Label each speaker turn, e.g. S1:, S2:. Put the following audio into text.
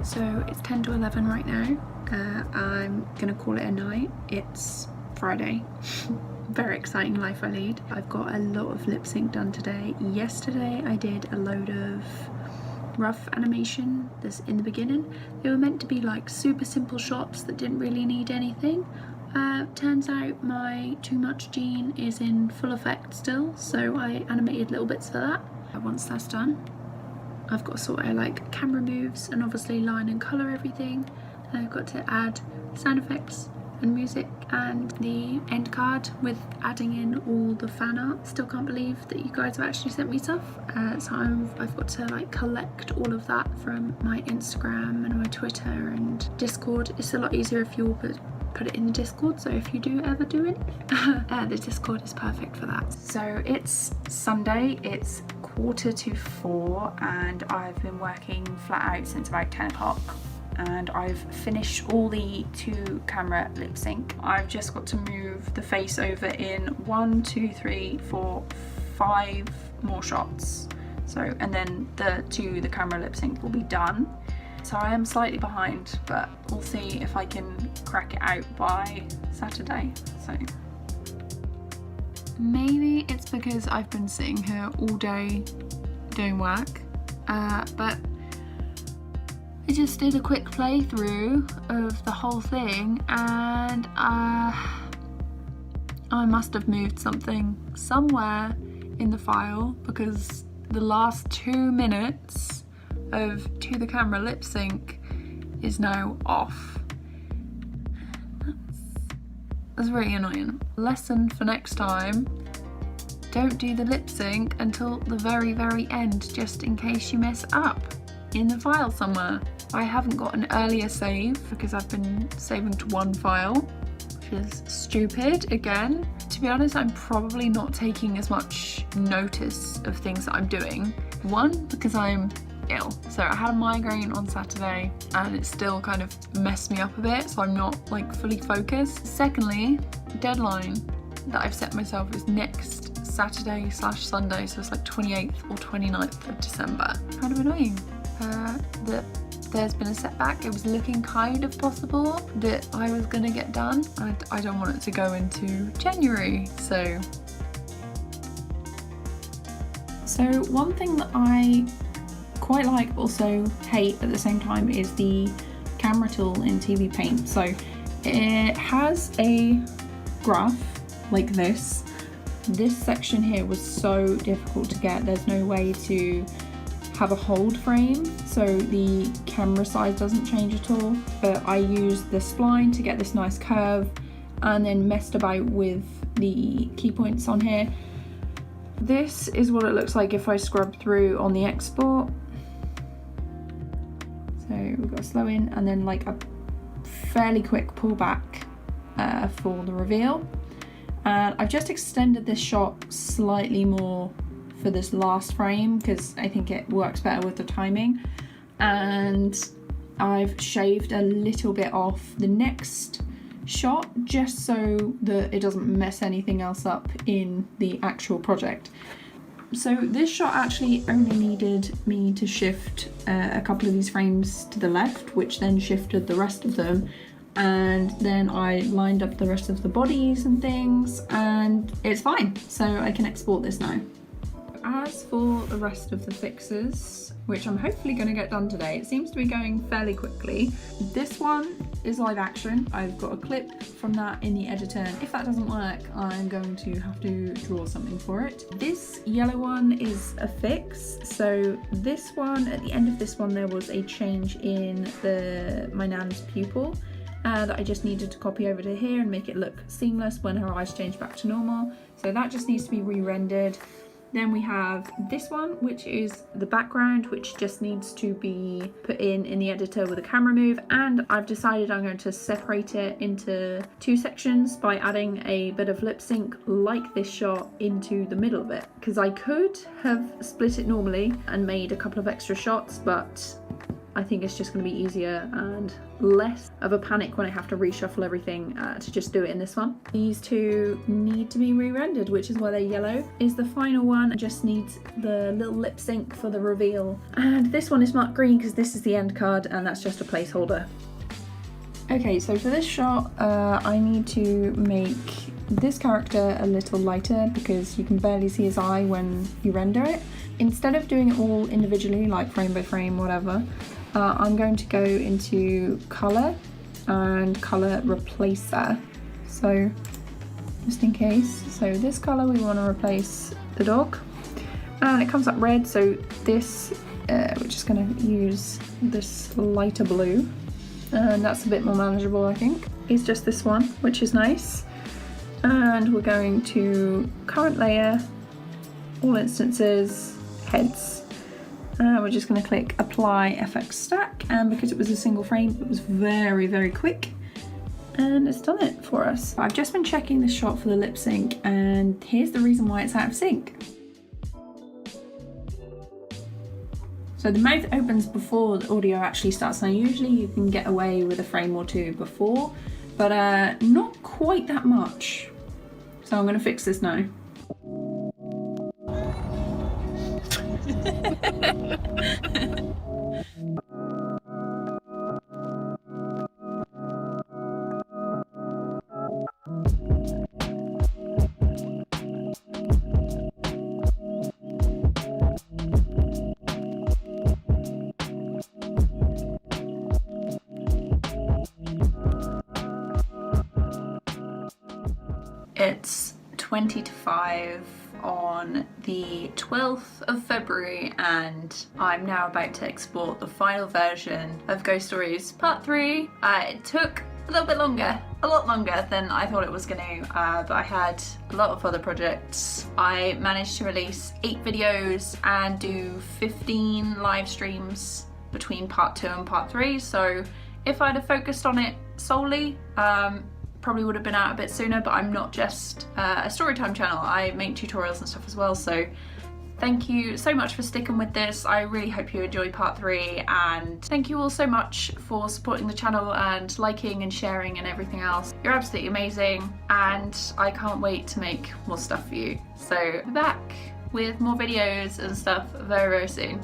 S1: So it's 10 to 11 right now. I'm gonna call it a night. It's Friday. Very exciting life I lead. I've got a lot of lip sync done today. Yesterday I did a load of rough animation this in the beginning. They were meant to be like super simple shots that didn't really need anything. Turns out my too much gene is in full effect still, so I animated little bits for that. Once that's done, I've got to sort out like camera moves and obviously line and colour everything. And I've got to add sound effects and music and the end card with adding in all the fan art. Still can't believe that you guys have actually sent me stuff. So I've got to like collect all of that from my Instagram and my Twitter and Discord. It's a lot easier if you all put it in the Discord, so if you do ever do it, the Discord is perfect for that. So it's Sunday, it's 3:45 and I've been working flat out since about 10 o'clock. And I've finished all the 2-camera lip sync. I've just got to move the face over in 1, 2, 3, 4, 5 more shots. So, and then the camera lip sync will be done. So I am slightly behind, but we'll see if I can crack it out by Saturday. So maybe it's because I've been sitting here all day doing work, but I just did a quick playthrough of the whole thing and I must have moved something somewhere in the file because the last 2 minutes of To The Camera lip sync is now off. That's really annoying. Lesson for next time: don't do the lip sync until the very, very end, just in case you mess up in the file somewhere. I haven't got an earlier save because I've been saving to one file, which is stupid again. To be honest, I'm probably not taking as much notice of things that I'm doing. One, because I'm ill. So I had a migraine on Saturday and it still kind of messed me up a bit, so I'm not like fully focused. Secondly, the deadline that I've set myself is next Saturday/Sunday, so it's like 28th or 29th of December. Kind of annoying that there's been a setback. It was looking kind of possible that I was gonna get done. I don't want it to go into January, so one thing that I quite like, but also hate at the same time, is the camera tool in TVPaint. So it has a graph like this. This section here was so difficult to get. There's no way to have a hold frame, so the camera size doesn't change at all. But I used the spline to get this nice curve and then messed about with the key points on here. This is what it looks like if I scrub through on the export. So we've got a slow in and then like a fairly quick pullback for the reveal. And I've just extended this shot slightly more for this last frame because I think it works better with the timing. And I've shaved a little bit off the next shot just so that it doesn't mess anything else up in the actual project. So this shot actually only needed me to shift a couple of these frames to the left, which then shifted the rest of them, and then I lined up the rest of the bodies and things, and it's fine. So I can export this now. As for the rest of the fixes, which I'm hopefully going to get done today, it seems to be going fairly quickly. This one is live action. I've got a clip from that in the editor, and if that doesn't work, I'm going to have to draw something for it. This yellow one is a fix. So this one, at the end of this one, there was a change in my nan's pupil that I just needed to copy over to here and make it look seamless when her eyes change back to normal. So that just needs to be re-rendered. Then we have this one, which is the background, which just needs to be put in the editor with a camera move. And I've decided I'm going to separate it into 2 sections by adding a bit of lip sync like this shot into the middle of it. Because I could have split it normally and made a couple of extra shots, but I think it's just going to be easier and less of a panic when I have to reshuffle everything to just do it in this one. These two need to be re-rendered, which is why they're yellow. Is the final one, just needs the little lip sync for the reveal. And this one is marked green because this is the end card and that's just a placeholder. Okay, so for this shot, I need to make this character a little lighter because you can barely see his eye when you render it. Instead of doing it all individually, like frame by frame, whatever, I'm going to go into color and color replacer. So just in case, so this color we want to replace the dog, and it comes up red. So this, we're just going to use this lighter blue, and that's a bit more manageable, I think. It's just this one, which is nice. And we're going to current layer, all instances, heads. We're just going to click apply FX stack, and because it was a single frame, it was very, very quick, and it's done it for us. I've just been checking this shot for the lip sync, and here's the reason why it's out of sync. So the mouth opens before the audio actually starts. Now usually you can get away with a frame or two before, but not quite that much. So I'm going to fix this now. It's 20 to 5 on the 12th of February, and I'm now about to export the final version of Ghost Stories Part 3. It took a little bit longer, a lot longer than I thought it was going to, but I had a lot of other projects. I managed to release 8 videos and do 15 live streams between Part 2 and Part 3, so if I'd have focused on it solely, probably would have been out a bit sooner, but I'm not just a Storytime channel, I make tutorials and stuff as well, so thank you so much for sticking with this. I really hope you enjoy Part 3, and thank you all so much for supporting the channel and liking and sharing and everything else. You're absolutely amazing, and I can't wait to make more stuff for you. So back with more videos and stuff very, very soon.